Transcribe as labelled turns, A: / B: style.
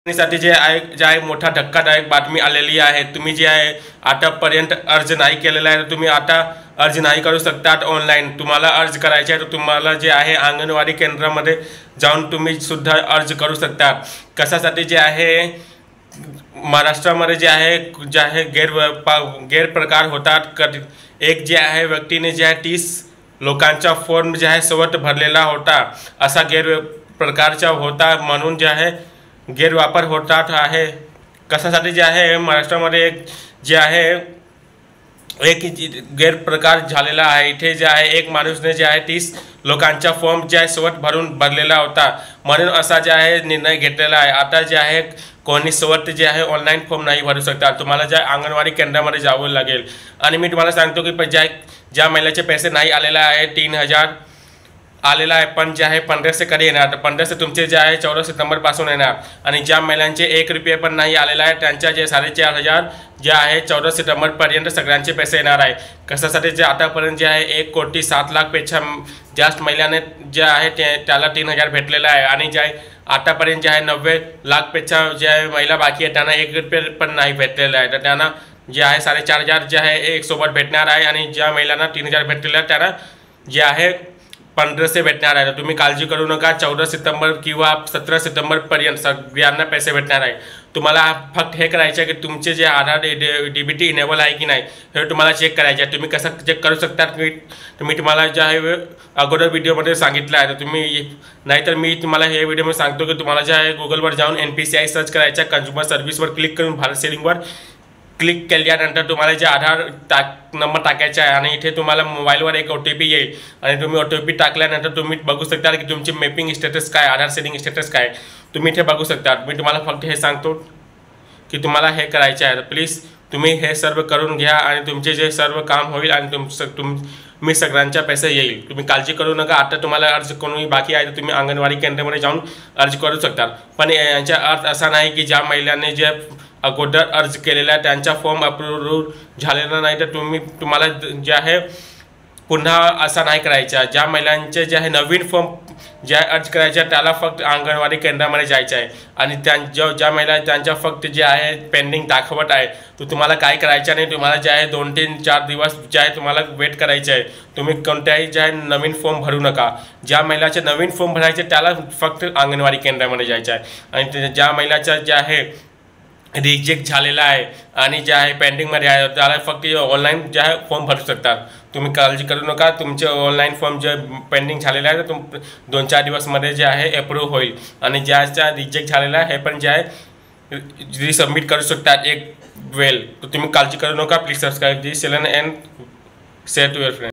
A: साठी जे आहे मोठा धक्कादायक बातमी आलेली आहे। तुम्ही जे आहे आतापर्यंत अर्ज नाही केलेला आहे, तुम्ही आता अर्ज नाही करू शकतात ऑनलाईन। तुम्हाला अर्ज करायचे आहे तर तुम्हाला जे आहे अंगणवाडी केंद्रामध्ये जाऊन तुम्ही सुद्धा अर्ज करू शकता। कशासाठी जे आहे महाराष्ट्रामध्ये जे आहे गैरप्रकार होतात। एक जे आहे व्यक्तीने जे आहे 30 लोकांचा फॉर्म जे आहे सोबत भरलेला होता, असा गैरप्रकारचा होता म्हणून जे आहे गैरवापर होतात आहे। कशासाठी जे आहे महाराष्ट्रामध्ये जे आहे एक गैरप्रकार झालेला आहे। इथे जे आहे एक माणूसने जे आहे 30 लोकांचा फॉर्म जे आहे सोबत भरलेला होता, म्हणून असा जे आहे निर्णय घेतलेला आहे। आता जे आहे कोणी सोबत जे आहे ऑनलाईन फॉर्म नाही भरू शकतात, तुम्हाला जे अंगणवाडी केंद्रामध्ये जावं लागेल। आणि मी तुम्हाला सांगतो की ज्या महिलेचे पैसे नाही आलेले आहे 3000 आलेला आहे, पण जे आहे 1500 कधी येणार, तर 1500 तुमचे जे आहे 14 सप्टेंबर पासून येणार। आणि ज्या महिलांचे 1 रुपये पण नाही आलेला आहे त्यांच्या जे 4500 जे आहे 14 सप्टेंबर पर्यंत सगळ्यांचे पैसे येणार आहे। कशासाठी जे आतापर्यंत जे आहे 1,07,00,000 पेक्षा जास्त महिलांना जे आहे त्याला 3000 भेटलेला आहे। आणि जे आहे आतापर्यंत जे आहे 90 लाख पेक्षा जे आहे महिला बाकी आहे त्यांना 1 रुपये पण नाही भेटलेला आहे, तर त्यांना जे आहे 4500 जे आहे एक सोबत भेटणार आहे। आणि ज्या महिलांना 3000 भेटलेले आहे त्यांना जे आहे 1500 भेटणार आहे। तुम्ही काळजी करू नका, 14 सप्टेंबर किंवा 17 सप्टेंबर पर्यंत सगळ्यांना पैसे भेटणार आहे। तुम्हाला फक्त हे करायचे आहे की तुमचे जे आधार डीबीटी इनेबल आहे की नाही हे तुम्हाला चेक करायचे आहे। तुम्ही कसं चेक करू शकता मी तुम्हाला जे आहे अगोदर व्हिडिओमध्ये सांगितलं आहे, तर तुम्ही नाहीतर मी तुम्हाला हे व्हिडिओमध्ये सांगतो की तुम्हाला जे आहे गुगलवर जाऊन NPCI सर्च करायचं आहे, कन्झ्युमर सर्व्हिसवर क्लिक करून भारत सेलिंगवर क्लिक केल्यानंतर तुम्हाला जे आधार नंबर टाकायचा आहे आणि इथे तुम्हाला मोबाईलवर एक OTP येईल आणि तुम्ही OTP टाकल्यानंतर तुम्ही बघू शकता की तुमची मॅपिंग स्टेटस काय, आधार सेटिंग स्टेटस काय तुम्ही इथे बघू शकता। मी तुम्हाला फक्त हे सांगतो की तुम्हाला हे करायचे आहे, प्लीज तुम्ही हे सर्व करून घ्या आणि तुमचे जे सर्व काम होईल आणि तुम्ही सगळ्यांच्या पैसे येईल। तुम्ही काळजी करू नका। आता तुम्हाला अर्ज कोणी बाकी आहे तर तुम्ही अंगणवाडी केंद्रामध्ये जाऊन अर्ज करू शकता, पण याचा अर्थ असा नाही की ज्या महिलांनी जे अगोदर अर्ज केलेला आहे त्यांचा फॉर्म अप्रूव्ह झालेला नाही तर तुम्हाला जे आहे पुन्हा असा नाही करायचा। ज्या महिलांचे जे आहे नवीन फॉर्म जे अर्ज करायचे त्याला फक्त अंगणवाडी केंद्रामध्ये जायचं आहे आणि ज्या महिला त्यांच्या फक्त जे आहे पेंडिंग दाखवत आहे तर तुम्हाला काय करायचं नाही, तुम्हाला जे आहे 2, 3, 4 दिवस जे आहे तुम्हाला वेट करायचे आहे। तुम्ही कोणत्याही जे आहे नवीन फॉर्म भरू नका। ज्या महिलाचे नवीन फॉर्म भरायचे त्याला फक्त अंगणवाडी केंद्रामध्ये जायचं आहे आणि ज्या महिलाचा जे आहे रिजेक्ट झालेला आहे आणि जे आहे पेंडिंगमध्ये आहे त्याला फक्त ऑनलाईन जे आहे फॉर्म भरू शकतात। तुम्ही काळजी करू नका, तुमचे ऑनलाईन फॉर्म जे पेंडिंग झालेला आहे तर 2-4 दिवसमध्ये जे आहे अप्रूव्ह होईल आणि ज्याचा रिजेक्ट झालेला आहे हे पण जे आहे रिसबमिट करू शकतात एक वेळ। तर तुम्ही काळजी करू नका। Please subscribe this channel and share to your friend.